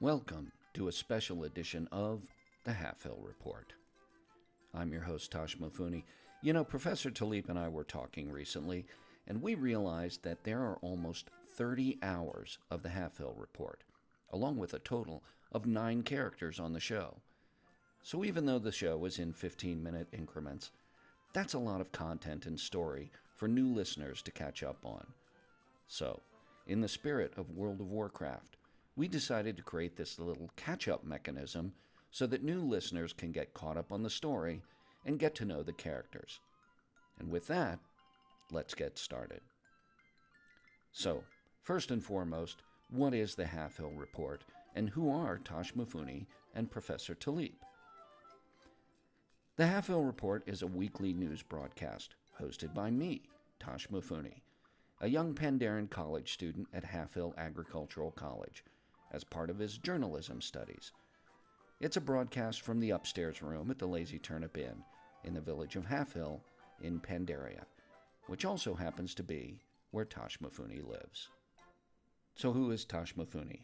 Welcome to a special edition of the Halfhill Report. I'm your host, Toshmifune. You know, Professor Taliep and I were talking recently, and we realized that there are almost 30 hours of the Halfhill Report, along with a total of 9 characters on the show. So even though the show is in 15-minute increments, that's a lot of content and story for new listeners to catch up on. So, in the spirit of World of Warcraft, we decided to create this little catch-up mechanism so that new listeners can get caught up on the story and get to know the characters. And with that, let's get started. So, first and foremost, what is the Halfhill Report, and who are Toshmifune and Professor Taliep? The Halfhill Report is a weekly news broadcast hosted by me, Toshmifune, a young Pandaren college student at Halfhill Agricultural College, as part of his journalism studies. It's a broadcast from the upstairs room at the Lazy Turnip Inn in the village of Halfhill in Pandaria, which also happens to be where Toshmifune lives. So who is Toshmifune?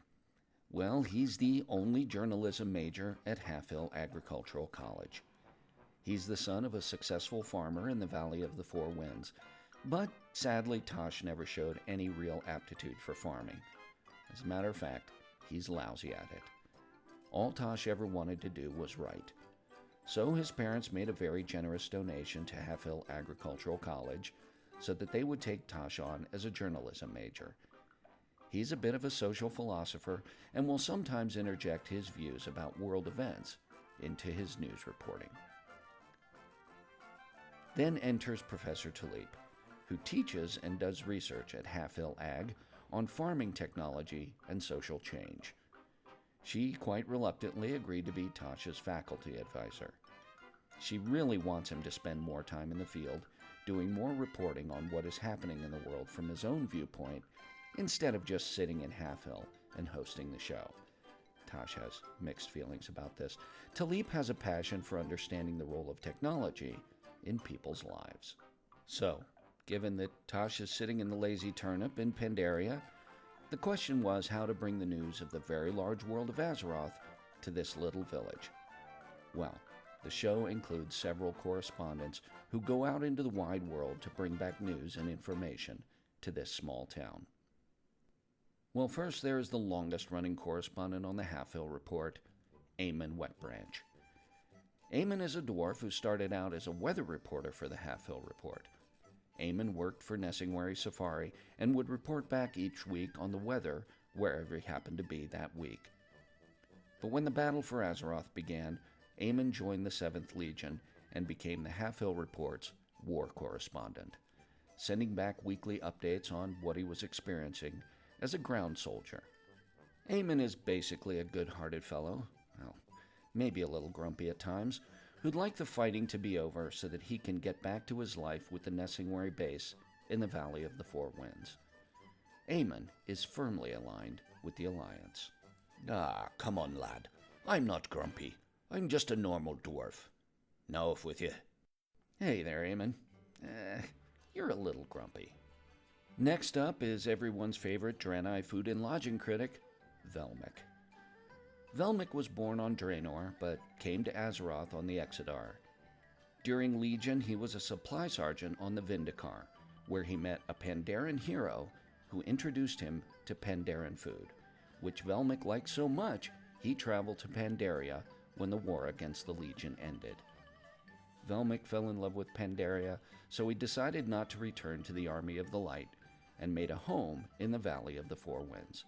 Well, he's the only journalism major at Halfhill Agricultural College. He's the son of a successful farmer in the Valley of the Four Winds, but sadly Tosh never showed any real aptitude for farming. As a matter of fact, he's lousy at it. All Tosh ever wanted to do was write. So his parents made a very generous donation to Halfhill Agricultural College so that they would take Tosh on as a journalism major. He's a bit of a social philosopher and will sometimes interject his views about world events into his news reporting. Then enters Professor Taliep, who teaches and does research at Halfhill Ag on farming technology and social change. She quite reluctantly agreed to be Tosh's faculty advisor. She really wants him to spend more time in the field, doing more reporting on what is happening in the world from his own viewpoint, instead of just sitting in Halfhill and hosting the show. Tosh has mixed feelings about this. Taliep has a passion for understanding the role of technology in people's lives. So, given that Tosh is sitting in the Lazy Turnip in Pandaria, the question was how to bring the news of the very large world of Azeroth to this little village. Well, the show includes several correspondents who go out into the wide world to bring back news and information to this small town. Well, first there is the longest-running correspondent on the Halfhill Report, Eamon Wetbranch. Eamon is a dwarf who started out as a weather reporter for the Halfhill Report. Eamon worked for Nessingwary Safari and would report back each week on the weather wherever he happened to be that week. But when the battle for Azeroth began, Eamon joined the 7th Legion and became the Halfhill Report's war correspondent, sending back weekly updates on what he was experiencing as a ground soldier. Eamon is basically a good-hearted fellow, well, maybe a little grumpy at times, who'd like the fighting to be over so that he can get back to his life with the Nessingwary base in the Valley of the Four Winds. Eamon is firmly aligned with the Alliance. Ah, come on, lad. I'm not grumpy. I'm just a normal dwarf. Now off with you. Hey there, Eamon. You're a little grumpy. Next up is everyone's favorite Draenei food and lodging critic, Velmic. Velmic was born on Draenor, but came to Azeroth on the Exodar. During Legion, he was a supply sergeant on the Vindikar, where he met a Pandaren hero who introduced him to Pandaren food, which Velmic liked so much he traveled to Pandaria when the war against the Legion ended. Velmic fell in love with Pandaria, so he decided not to return to the Army of the Light and made a home in the Valley of the Four Winds.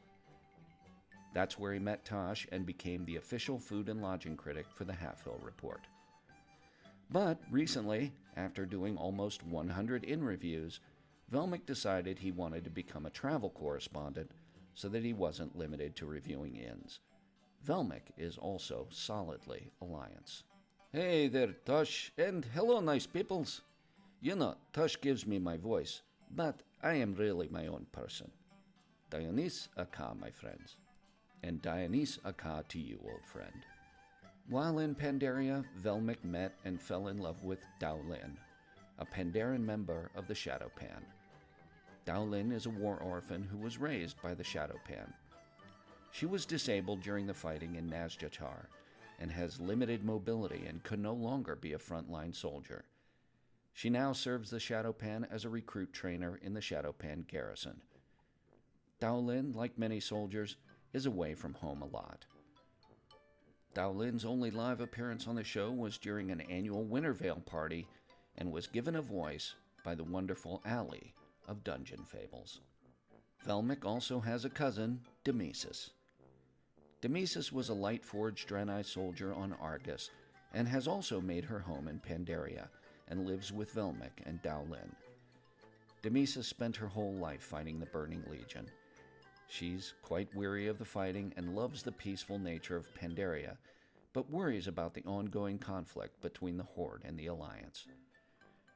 That's where he met Tosh and became the official food and lodging critic for the Halfhill Report. But recently, after doing almost 100 inn reviews, Velmic decided he wanted to become a travel correspondent so that he wasn't limited to reviewing inns. Velmic is also solidly Alliance. Hey there, Tosh, and hello, nice peoples. You know, Tosh gives me my voice, but I am really my own person. Dionys Aka, my friends. And Dionys Aka to you, old friend. While in Pandaria, Velmic met and fell in love with Daolin, a Pandaren member of the Shadowpan. Daolin is a war orphan who was raised by the Shadowpan. She was disabled during the fighting in Nazjatar and has limited mobility and could no longer be a frontline soldier. She now serves the Shadowpan as a recruit trainer in the Shadowpan garrison. Daolin, like many soldiers, is away from home a lot. Daolin's only live appearance on the show was during an annual Wintervale party and was given a voice by the wonderful Ali of Dungeon Fables. Velmic also has a cousin, Demesis. Demesis was a light-forged Draenei soldier on Argus and has also made her home in Pandaria and lives with Velmic and Daolin. Demesis spent her whole life fighting the Burning Legion. She's quite weary of the fighting and loves the peaceful nature of Pandaria, but worries about the ongoing conflict between the Horde and the Alliance.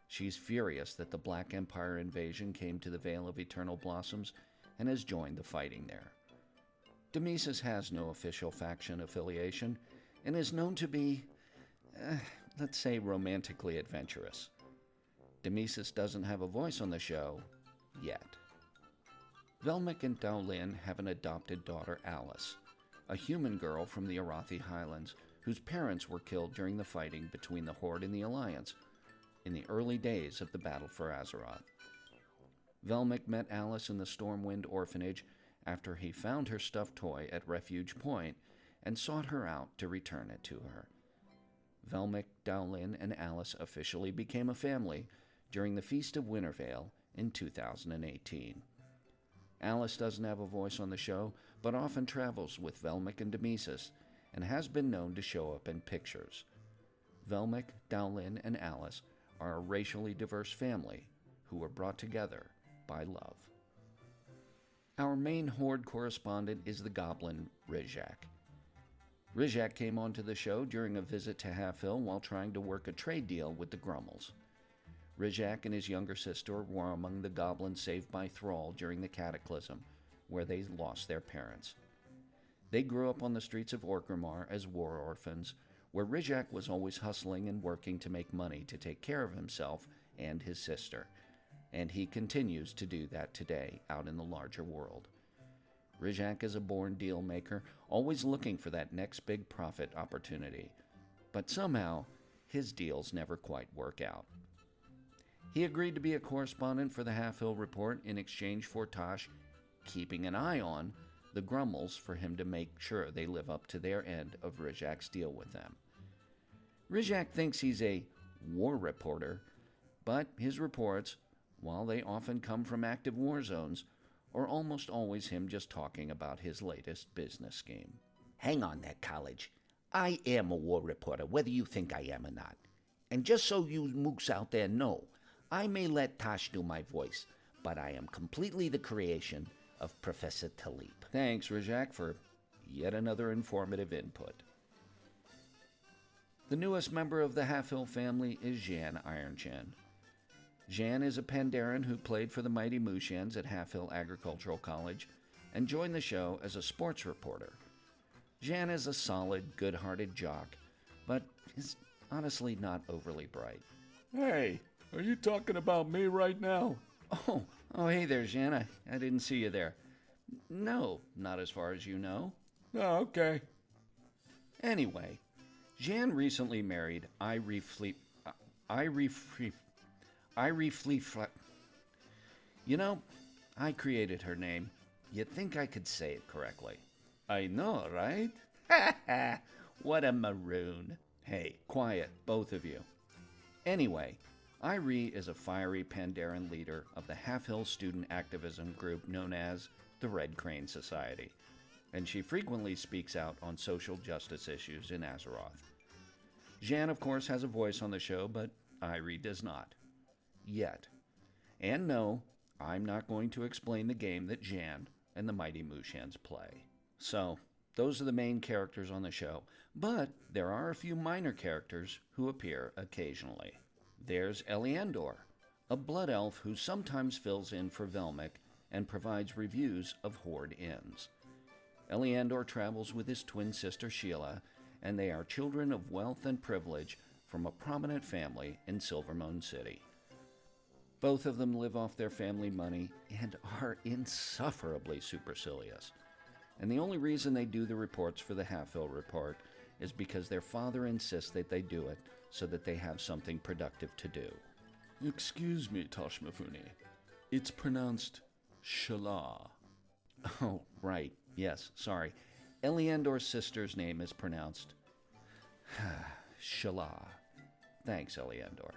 She's furious that the Black Empire invasion came to the Vale of Eternal Blossoms and has joined the fighting there. Demesis has no official faction affiliation and is known to be, let's say, romantically adventurous. Demesis doesn't have a voice on the show yet. Velmic and Daolin have an adopted daughter, Alice, a human girl from the Arathi Highlands whose parents were killed during the fighting between the Horde and the Alliance in the early days of the Battle for Azeroth. Velmic met Alice in the Stormwind Orphanage after he found her stuffed toy at Refuge Point and sought her out to return it to her. Velmic, Daolin, and Alice officially became a family during the Feast of Wintervale in 2018. Alice doesn't have a voice on the show, but often travels with Velmic and Demesis, and has been known to show up in pictures. Velmic, Daolin, and Alice are a racially diverse family who were brought together by love. Our main Horde correspondent is the goblin Rizak. Rizak came onto the show during a visit to Halfhill while trying to work a trade deal with the Grummels. Rizak and his younger sister were among the goblins saved by Thrall during the Cataclysm, where they lost their parents. They grew up on the streets of Orgrimmar as war orphans, where Rizak was always hustling and working to make money to take care of himself and his sister, and he continues to do that today out in the larger world. Rizak is a born deal maker, always looking for that next big profit opportunity, but somehow his deals never quite work out. He agreed to be a correspondent for the Halfhill Report in exchange for Tosh keeping an eye on the Grummels for him to make sure they live up to their end of Rizak's deal with them. Rizak thinks he's a war reporter, but his reports, while they often come from active war zones, are almost always him just talking about his latest business scheme. Hang on there, college. I am a war reporter, whether you think I am or not. And just so you mooks out there know, I may let Tosh do my voice, but I am completely the creation of Professor Taliep. Thanks, Rizak, for yet another informative input. The newest member of the Halfhill family is Jan Ironchen. Jan is a Pandaren who played for the Mighty Mooshans at Halfhill Agricultural College and joined the show as a sports reporter. Jan is a solid, good-hearted jock, but is honestly not overly bright. Hey, are you talking about me right now? Oh, hey there, Jan. I didn't see you there. No, not as far as you know. Oh, okay. Anyway, Jan recently married Irie Fleet. You know, I created her name. You'd think I could say it correctly. I know, right? Ha ha! What a maroon. Hey, quiet, both of you. Anyway, Irie is a fiery Pandaren leader of the Halfhill student activism group known as the Red Crane Society, and she frequently speaks out on social justice issues in Azeroth. Jan, of course, has a voice on the show, but Irie does not. Yet. And no, I'm not going to explain the game that Jan and the Mighty Mooshans play. So, those are the main characters on the show, but there are a few minor characters who appear occasionally. There's Eliandor, a blood elf who sometimes fills in for Velmic and provides reviews of Horde inns. Eliandor travels with his twin sister Sheila, and they are children of wealth and privilege from a prominent family in Silvermoon City. Both of them live off their family money and are insufferably supercilious. and the only reason they do the reports for the Halfhill Report is because their father insists that they do it so that they have something productive to do. Excuse me, Toshmifune. It's pronounced Shala. Oh, right. Yes, sorry. Eliandor's sister's name is pronounced Shala. Thanks, Eliandor.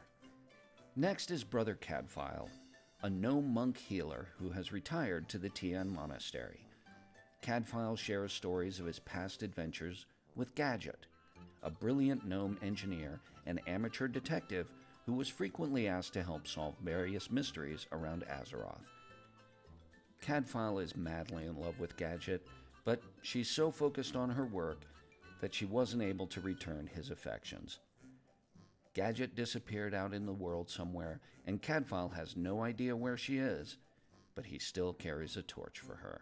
Next is Brother Cadfael, a gnome monk healer who has retired to the Tian Monastery. Cadfael shares stories of his past adventures with Gadget, a brilliant gnome engineer and amateur detective who was frequently asked to help solve various mysteries around Azeroth. Cadfael is madly in love with Gadget, but she's so focused on her work that she wasn't able to return his affections. Gadget disappeared out in the world somewhere, and Cadfael has no idea where she is, but he still carries a torch for her.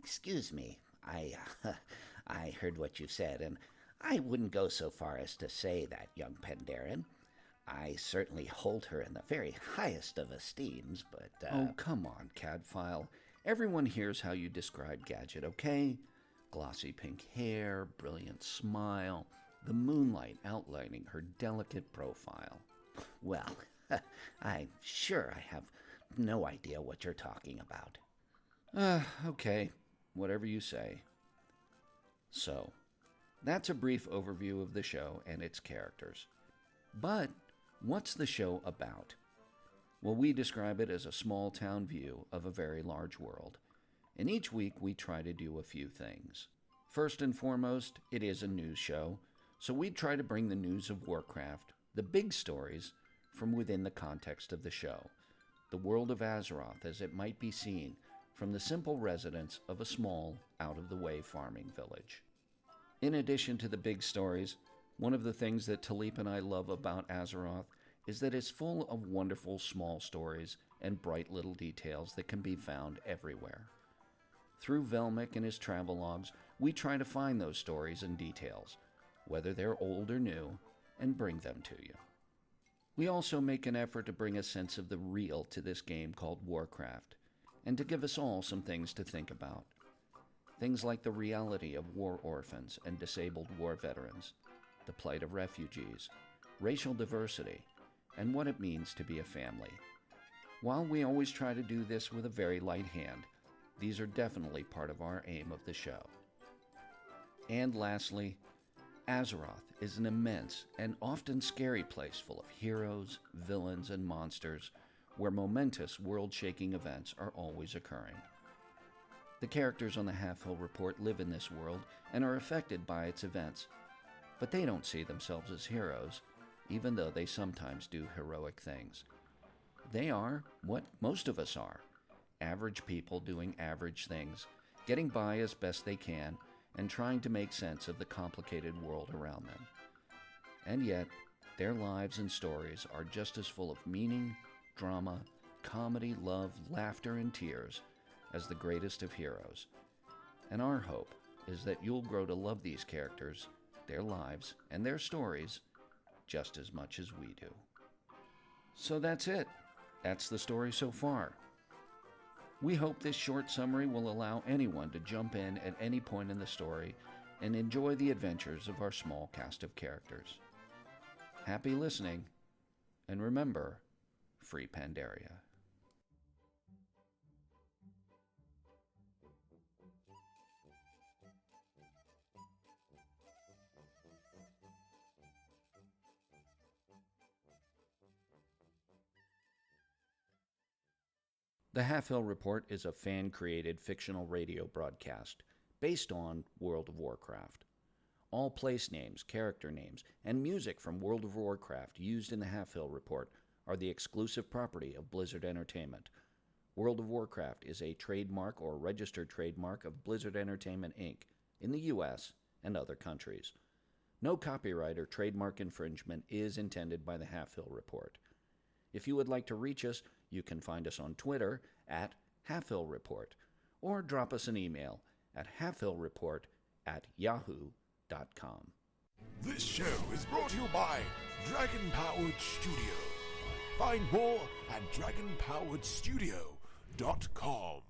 Excuse me, I heard what you said, and I wouldn't go so far as to say that, young Pandaren. I certainly hold her in the very highest of esteems, but, Oh, come on, Cadfael. Everyone hears how you describe Gadget, okay? Glossy pink hair, brilliant smile, the moonlight outlining her delicate profile. Well, I'm sure I have no idea what you're talking about. Okay, whatever you say. So, that's a brief overview of the show and its characters. But what's the show about? Well, we describe it as a small-town view of a very large world. And each week we try to do a few things. First and foremost, it is a news show, so we try to bring the news of Warcraft, the big stories, from within the context of the show, the world of Azeroth as it might be seen from the simple residents of a small, out-of-the-way farming village. In addition to the big stories, one of the things that Taliep and I love about Azeroth is that it's full of wonderful small stories and bright little details that can be found everywhere. Through Velmic and his travelogues, we try to find those stories and details, whether they're old or new, and bring them to you. We also make an effort to bring a sense of the real to this game called Warcraft, and to give us all some things to think about. Things like the reality of war orphans and disabled war veterans, the plight of refugees, racial diversity, and what it means to be a family. While we always try to do this with a very light hand, these are definitely part of our aim of the show. And lastly, Azeroth is an immense and often scary place full of heroes, villains, and monsters where momentous world-shaking events are always occurring. The characters on the Halfhill Report live in this world and are affected by its events, but they don't see themselves as heroes, even though they sometimes do heroic things. They are what most of us are, average people doing average things, getting by as best they can, and trying to make sense of the complicated world around them. And yet, their lives and stories are just as full of meaning, drama, comedy, love, laughter, and tears as the greatest of heroes. And our hope is that you'll grow to love these characters, their lives, and their stories just as much as we do. So that's it. That's the story so far. We hope this short summary will allow anyone to jump in at any point in the story and enjoy the adventures of our small cast of characters. Happy listening, and remember, free Pandaria. The Halfhill Report is a fan-created fictional radio broadcast based on World of Warcraft. All place names, character names, and music from World of Warcraft used in the Halfhill Report are the exclusive property of Blizzard Entertainment. World of Warcraft is a trademark or registered trademark of Blizzard Entertainment, Inc. in the U.S. and other countries. No copyright or trademark infringement is intended by the Halfhill Report. If you would like to reach us, you can find us on Twitter at Halfhill Report, or drop us an email at halfhillreport@yahoo.com. This show is brought to you by Dragon Powered Studio. Find more at dragonpoweredstudio.com.